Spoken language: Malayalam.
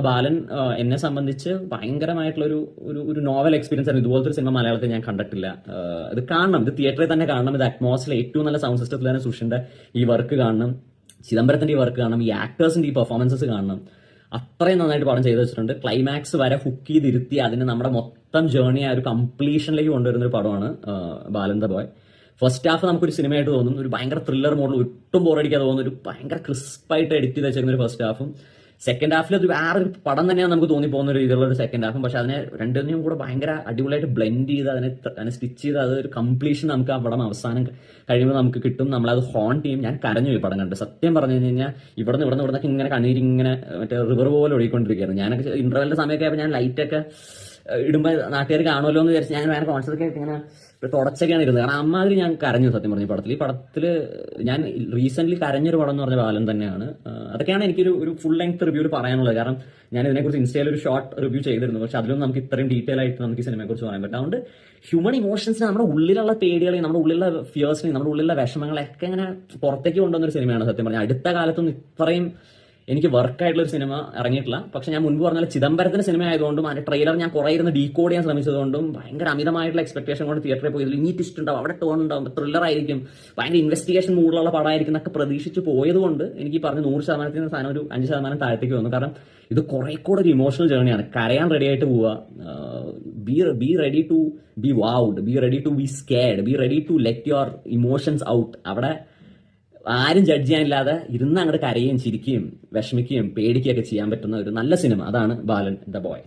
ബാലൻ എന്നെ സംബന്ധിച്ച് ഭയങ്കരമായിട്ടുള്ള ഒരു ഒരു ഒരു നോവൽ എക്സ്പീരിയൻസ് ആണ്. ഇതുപോലത്തെ ഒരു സിനിമ മലയാളത്തിൽ ഞാൻ കണ്ടിട്ടില്ല. ഇത് കാണണം, ഇത് തിയേറ്ററിൽ തന്നെ കാണണം. ഇത് അറ്റ്മോസ്ഫിയർ ഏറ്റവും നല്ല സൗണ്ട് സിസ്റ്റത്തിൽ തന്നെ സുഷിന്റെ ഈ വർക്ക് കാണണം, ചിദംബരത്തിന്റെ ഈ വർക്ക് കാണണം, ഈ ആക്ടേഴ്സിന്റെ ഈ പെർഫോമൻസസ് കാണണം. അത്രയും നന്നായിട്ട് പടം ചെയ്തു വെച്ചിട്ടുണ്ട്. ക്ലൈമാക്സ് വരെ ഹുക്ക് ചെയ്തിരുത്തി അതിന് നമ്മുടെ മൊത്തം ജേർണി ആ ഒരു കംപ്ലീഷനിലേക്ക് കൊണ്ടുവരുന്ന ഒരു പടമാണ് ബാലൻ ദ ബോയ്. ഫസ്റ്റ് ഹാഫ് നമുക്കൊരു സിനിമയായിട്ട് തോന്നും, ഒരു ഭയങ്കര ത്രില്ലർ മോഡൽ, ഒട്ടും ബോറടിക്കാതെ തോന്നുന്ന ഒരു ഭയങ്കര ക്രിസ്പായിട്ട് എഡിറ്റ് ചെയ്ത് വെച്ചിരുന്ന ഒരു ഫസ്റ്റ് ഹാഫും സെക്കൻഡ് ഹാഫിൽ അത് വേറൊരു പടം തന്നെയാണ് നമുക്ക് തോന്നിപ്പോകുന്ന ഒരു രീതിയിലുള്ള ഒരു സെക്കൻഡ് ഹാഫും. പക്ഷെ അതിനെ രണ്ടിനെയും കൂടെ ഭയങ്കര അടിപൊളിയായിട്ട് ബ്ലെൻഡ് ചെയ്ത് അതിനെ സ്റ്റിച്ച് ചെയ്ത് അത് ഒരു കംപ്ലീഷൻ നമുക്ക് ആ പടം അവസാനം കഴിയുമ്പോൾ നമുക്ക് കിട്ടും. നമ്മളത് ഹോണ്ട് ചെയ്യും. ഞാൻ കരഞ്ഞു പോയി പടം കണ്ട്. സത്യം പറഞ്ഞു കഴിഞ്ഞാൽ ഇവിടുന്ന് ഇങ്ങനെ കണ്ണീരിങ്ങനെ മറ്റേ റിവർ പോലെ ഒഴുകിക്കൊണ്ടിരിക്കുകയായിരുന്നു. ഞാനൊക്കെ ഇന്റർവെല്ലിന്റെ സമയമൊക്കെ ആയപ്പോൾ ഞാൻ ലൈറ്റൊക്കെ ഇടുമ്പോൾ നാട്ടുകാർ കാണുമല്ലോ എന്ന് വിചാരിച്ച് ഞാൻ വേറെ കോൺസെപ്റ്റൊക്കെ ഇങ്ങനെ തുടച്ചൊക്കെയാണ് ഇരുന്നത്. കാരണം അമ്മാതിരി ഞാൻ കരഞ്ഞു സത്യം പറഞ്ഞു ഈ പടത്തിൽ ഞാൻ റീസെന്റ് കരഞ്ഞൊരു പടം എന്ന് പറഞ്ഞ ബാലൻ തന്നെയാണ്. അതൊക്കെയാണ് എനിക്കൊരു ഒരു ഫുൾ ലെങ്ത് റിവ്യൂവിൽ പറയാനുള്ളത്. കാരണം ഞാൻ ഇതിനെക്കുറിച്ച് ഇൻസ്റ്റയിൽ ഒരു ഷോർട്ട് റിവ്യൂ ചെയ്തിരുന്നു, പക്ഷെ അതിലൊന്നും നമുക്ക് ഇത്രയും ഡീറ്റെയിൽ ആയിട്ട് നമുക്ക് ഈ സിനിമയെ കുറിച്ച് പറയാൻ പറ്റും. അതുകൊണ്ട് ഹ്യൂമൻ ഇമോഷൻസിനെ, നമ്മുടെ ഉള്ളിലുള്ള പേടികളെയും നമ്മുടെ ഉള്ളിലുള്ള ഫിയേഴ്സിനെയും നമ്മുടെ ഉള്ളിലുള്ള വിഷമങ്ങളെയൊക്കെ ഇങ്ങനെ പുറത്തേക്ക് കൊണ്ടുവന്ന ഒരു സിനിമയാണ് സത്യം പറഞ്ഞാൽ. അടുത്ത കാലത്തൊന്നും ഇത്രയും എനിക്ക് വർക്കായിട്ടുള്ള ഒരു സിനിമ ഇറങ്ങിയിട്ടില്ല. പക്ഷെ ഞാൻ മുൻപ് പറഞ്ഞാൽ ചിദംബരത്തിന്റെ സിനിമ ആയതുകൊണ്ടും അതിന്റെ ട്രെയിലർ ഞാൻ കുറെ ഇരുന്ന് ഡീകോഡ് ചെയ്യാൻ ശ്രമിച്ചതുകൊണ്ടും ഭയങ്കര അമിതമായിട്ടുള്ള എക്സ്പെക്ടേഷൻ കൊണ്ട് തിയേറ്ററിൽ പോയി ഇനി ട്വിസ്റ്റ് ഉണ്ടാവും, അവിടെ ടോൺ ഉണ്ടാവും, ത്രില്ലർ ആയിരിക്കും, ഭയങ്കര ഇൻവെസ്റ്റിഗേഷൻ മൂഡിലുള്ള പടമായിരിക്കും എന്നൊക്കെ പ്രതീക്ഷിച്ച് പോയതുകൊണ്ട് എനിക്ക് പറഞ്ഞ 100% സാധനം ഒരു 5% താഴത്തേക്ക് വന്നു. കാരണം ഇത് കുറെ കൂടെ ഒരു ഇമോഷണൽ ജേർണിയാണ്. കരയാൻ റെഡി ആയിട്ട് പോവുക, be ready to be wowed, be ready to be scared, be ready to let your emotions out. അവിടെ ആരും ജഡ്ജ് ചെയ്യാനില്ലാതെ ഇരുന്ന് അങ്ങോട്ട് കരയുകയും ചിരിക്കുകയും വിഷമിക്കുകയും പേടിക്കുകയൊക്കെ ചെയ്യാൻ പറ്റുന്ന ഒരു നല്ല സിനിമ. അതാണ് ബാലൻ ദ ബോയ്.